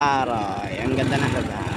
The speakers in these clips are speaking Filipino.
Aray, ang ganda ng lugar.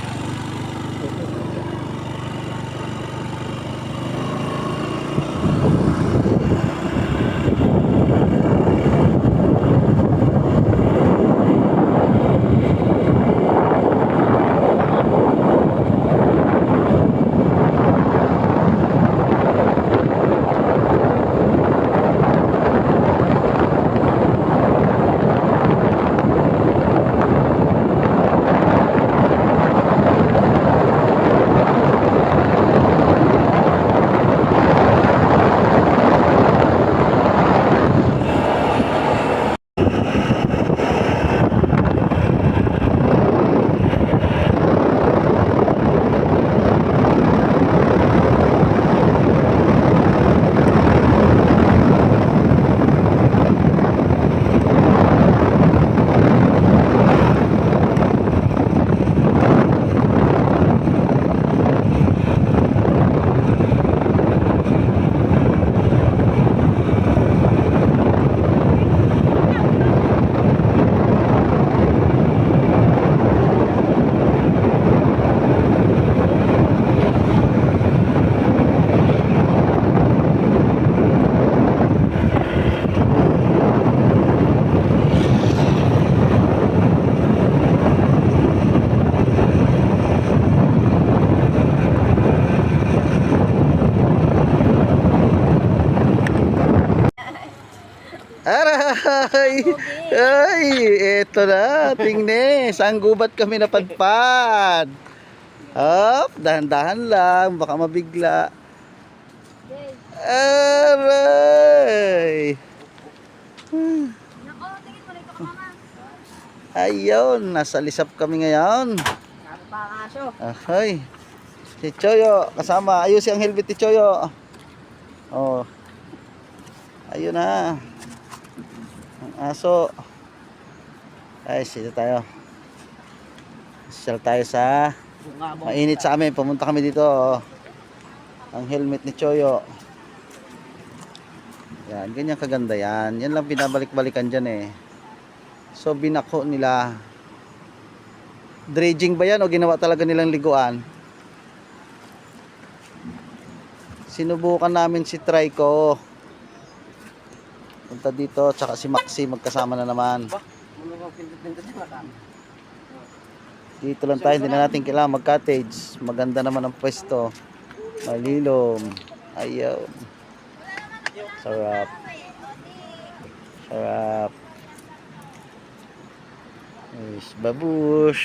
Aray! Ay, eto na, tingnes. Ang gubat kami napadpad. Hop, dahan-dahan lang, baka mabigla. Aray! Ayun, nasa Lisap kami ngayon. Ay, si Choyo, kasama. Ayun si ang helmet ni Choyo. Oh, ayun na. Ang aso. Ay, sito tayo. Social tayo sa mainit sa amin. Pumunta kami dito. Oh. Ang helmet ni Choyo. Yan, ganyan kaganda yan. Yan lang pinabalik-balikan dyan eh. So, binako nila. Dredging ba yan o ginawa talaga nilang liguan? Sinubukan namin si Trico. Punta dito, tsaka si Maxi magkasama na naman. Dito lang tayo, hindi na natin kailangan mag-cottage. Maganda naman ang pwesto. Malilom. Ayaw. Sarap. Sarap. Babush.